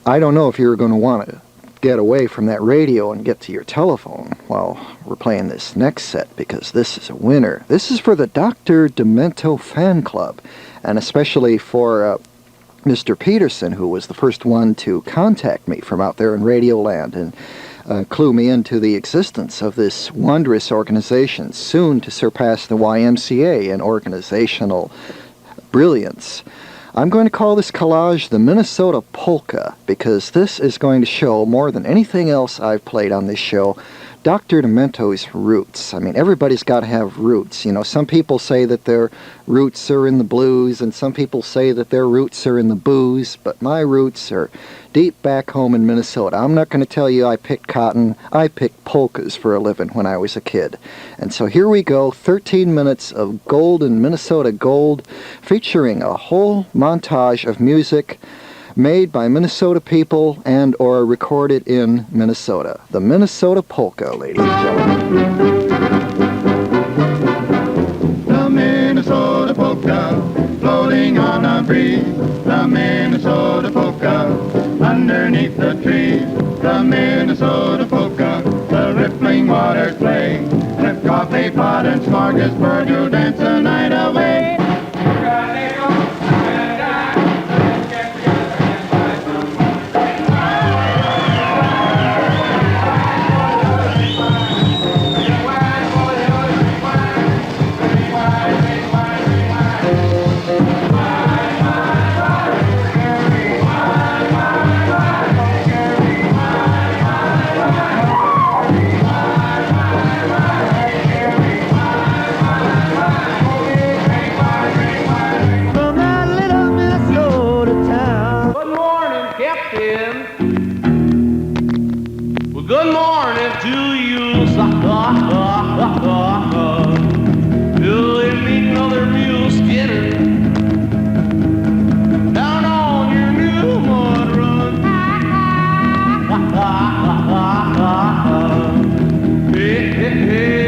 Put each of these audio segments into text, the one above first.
I don't know if you're going to want to get away from that radio and get to your telephone while we're playing this next set, because this is a winner. This is for the Dr. Demento fan club, and especially for Mr. Peterson, who was the first one to contact me from out there in Radioland and clue me into the existence of this wondrous organization, soon to surpass the YMCA in organizational brilliance. I'm going to call this collage the Minnesota Polka, because this is going to show, more than anything else I've played on this show, Dr. Demento's roots. I mean, everybody's got to have roots. You know, some people say that their roots are in the blues, and some people say that their roots are in the booze, but my roots are deep back home in Minnesota. I'm not going to tell you I picked cotton. I picked polkas for a living when I was a kid. And so here we go, 13 minutes of golden Minnesota gold, featuring a whole montage of music made by Minnesota people and or recorded in Minnesota. The Minnesota Polka, ladies and gentlemen. The Minnesota Polka, floating on a breeze. The Minnesota Polka, underneath the trees. The Minnesota Polka, the rippling waters play. With coffee pot and smorgasbord, you'll dance the night away. Good morning to you, You'll meet another mule skinner down on your new mud run. Hey, hey, hey.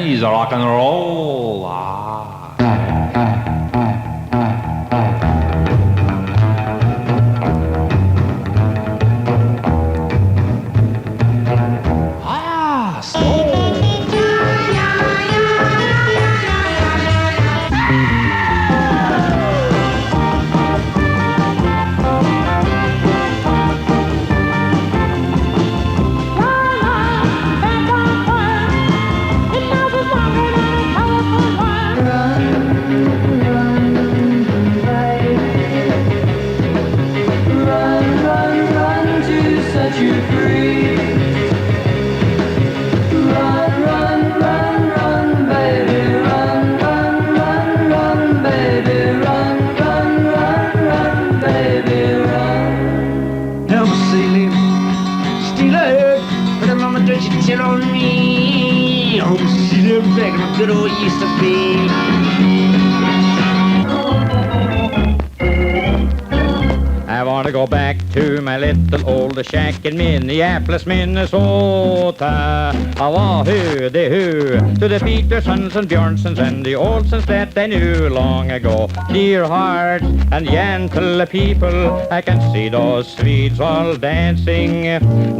man, he's a rock and roll. Good old used to be. I want to go back to my little old shack in Minneapolis, Minnesota. Wahoo, de hoo, to the Petersons and Bjornsons and the Olsons that I knew long ago. Dear hearts and gentle people, I can see those Swedes all dancing.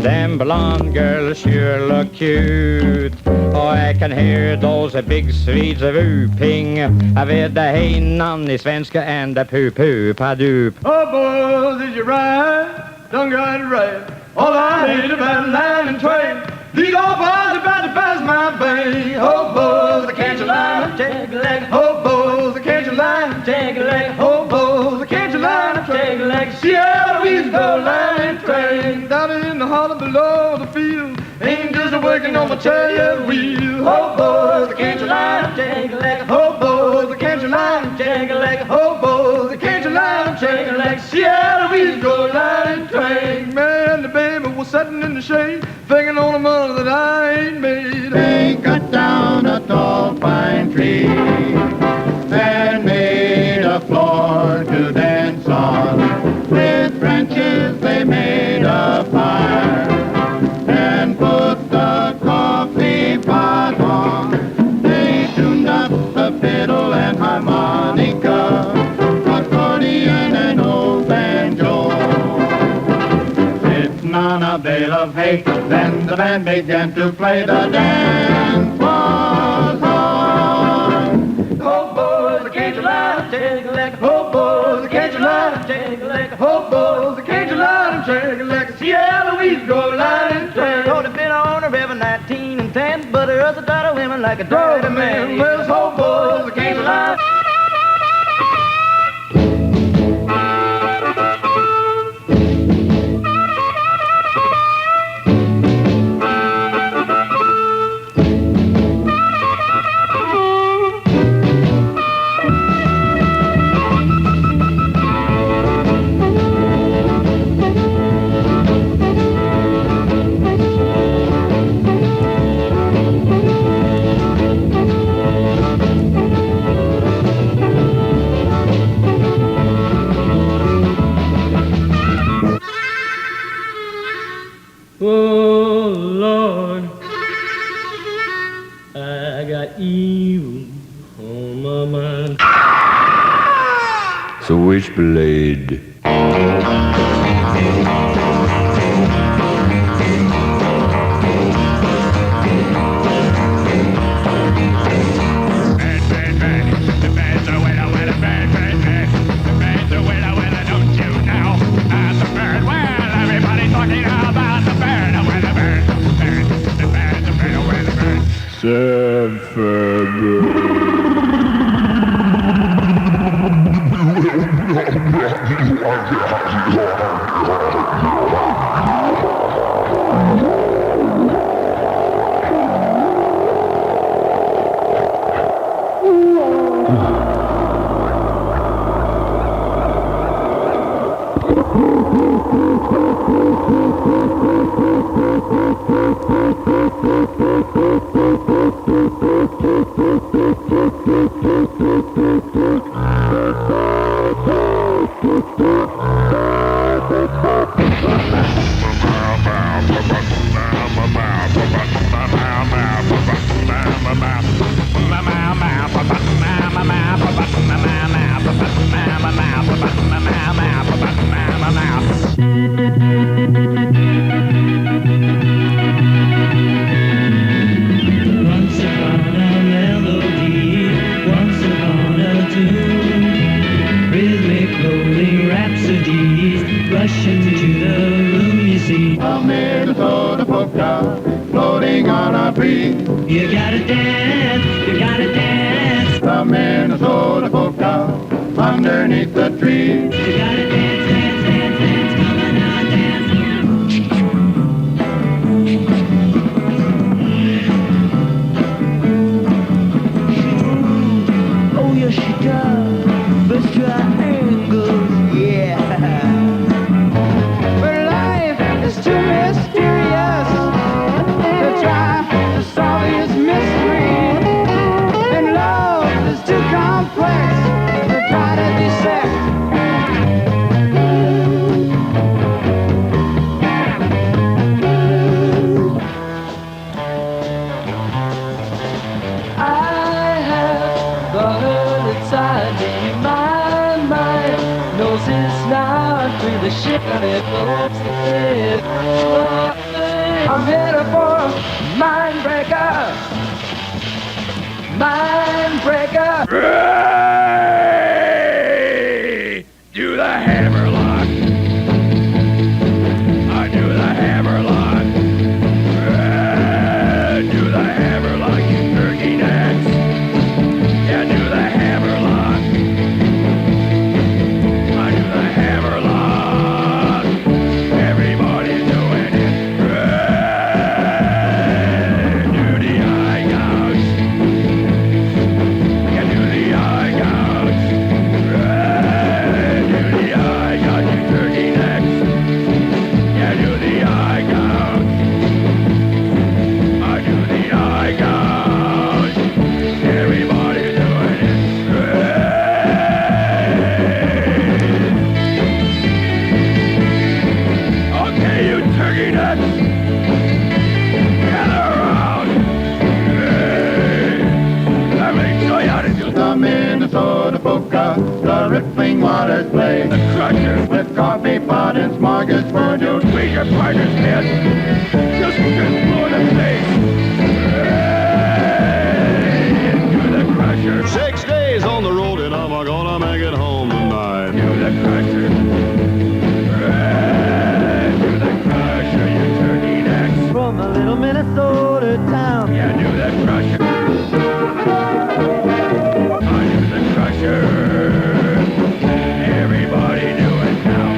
Them blonde girls sure look cute. Oh, I can hear those big Swedes whooping with the hey nanny svenska and the poo-poo-pa-doop. Oh, boys, is you right? Done got it right. All I need about a line and train. These old boys about to pass my bay. Oh, boys, I can't you line, take a leg. Oh, boys, I can't you line, take a leg. Oh, boys, I can't you line, take a leg. Seattle, we go line and train. Down in the hollow below the field. Angels are working on my chariot wheel. Oh, boys, I can't you line, take a leg. Oh, boys, I can't you line, take a leg. Oh, boys, I can't you line, take a leg. Seattle, we go line and train. Man, the baby was sitting in the shade, thinking on a mother that I ain't made. They cut down a tall pine tree and made a floor to dance on. With branches they made a fire and put the coffee pot on. They tuned up the fiddle and harmonica, accordion and old banjo. Sitting on a bale of hay, then the band began to play. The dance was on. Oh, boys, can't you line, take a leg. Oh, boys, can't you line, take a leg. Oh, boys, can't you line, take a leg. Seattle, we go line and train. Oh, they've been on a river 19 and 10, but there's a lot of women like a dirty man. Well, oh, boys, can't you line. Oh, Lord, I got evil on my mind. Switchblade. The Minnesota polka, floating on a breeze. You gotta dance, you gotta dance. The Minnesota polka, underneath the trees. You gotta dance, dance, dance, dance. Come on now, dance. Oh yes, she does. The triangles, yeah. But life is too mysterious to try to solve this mystery, and love is too complex to try to dissect. I have the hurt inside me. My mind knows it's not really shit and it belongs to it. I'm headed for a mind breaker. Mind breaker. Ray! Do the hammerlock. I do the hammerlock. Ray! Do the hammerlock, you turkey necks. Yeah, do the hammerlock. I do the hammerlock. Everybody's doing it. Ray! Do the eye gouge. Yeah, do the eye gouge. Ray! Do the eye gouge, you turkey necks. Yeah, do the eye gouge. I do the eye gouge. Everybody's doing it. Okay, you turkey nuts. Gather around. Let me show you how to do The Minnesota polka, the rippling waters play. the crusher. With coffee pot and smorgasbord, you'll Squeeze your partner's head. Just blow in the face. Do the crusher. 6 days on the road and I'm gonna make it home tonight. Do the crusher. Do the crusher, you turkey necks. From a little Minnesota town. Yeah, do the crusher. I do the crusher. Everybody do it now.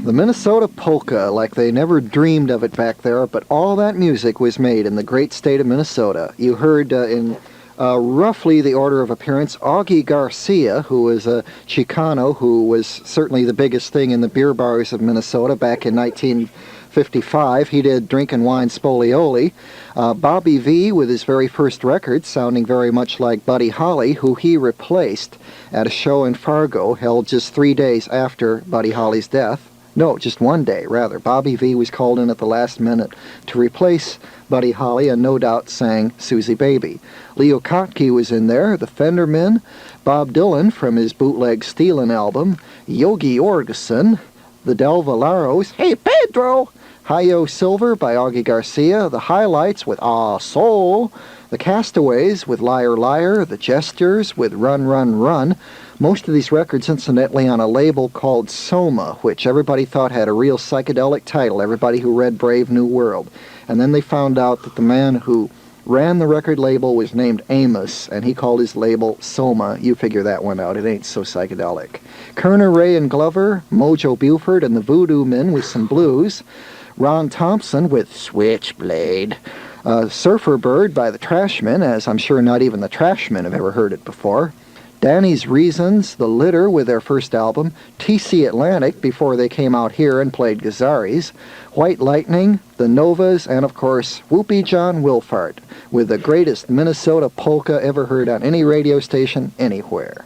The Minnesota polka, like they never dreamed of it back there, but all that music was made in the great state of Minnesota. You heard in roughly the order of appearance, Augie Garcia, who was a Chicano who was certainly the biggest thing in the beer bars of Minnesota back in 1955. He did Drinkin' Wine Spolioli. Bobby V with his very first record, sounding very much like Buddy Holly, who he replaced at a show in Fargo held just 3 days after Buddy Holly's death. No, just 1 day, rather. Bobby V was called in at the last minute to replace Buddy Holly and no doubt sang Susie Baby. Leo Kottke was in there, the Fendermen, Bob Dylan from his bootleg Stealin' album, Yogi Orgeson, the Del Vallaros, Hey Pedro, Hi-Yo Silver by Augie Garcia, the Highlights with Ah Soul, the Castaways with Liar Liar, the Jesters with Run Run Run. Most of these records, incidentally, on a label called Soma, which everybody thought had a real psychedelic title, everybody who read Brave New World. And then they found out that the man who ran the record label was named Amos, and he called his label Soma. You figure that one out. It ain't so psychedelic. Kerner, Ray, and Glover, Mojo Buford, and the Voodoo Men with some blues. Ron Thompson with Switchblade. Surfer Bird by the Trashmen, as I'm sure not even the Trashmen have ever heard it before. Danny's Reasons, The Litter with their first album, TC Atlantic before they came out here and played Gazzarri's, White Lightning, The Novas, and of course Whoopie John Wilfart with the greatest Minnesota polka ever heard on any radio station anywhere.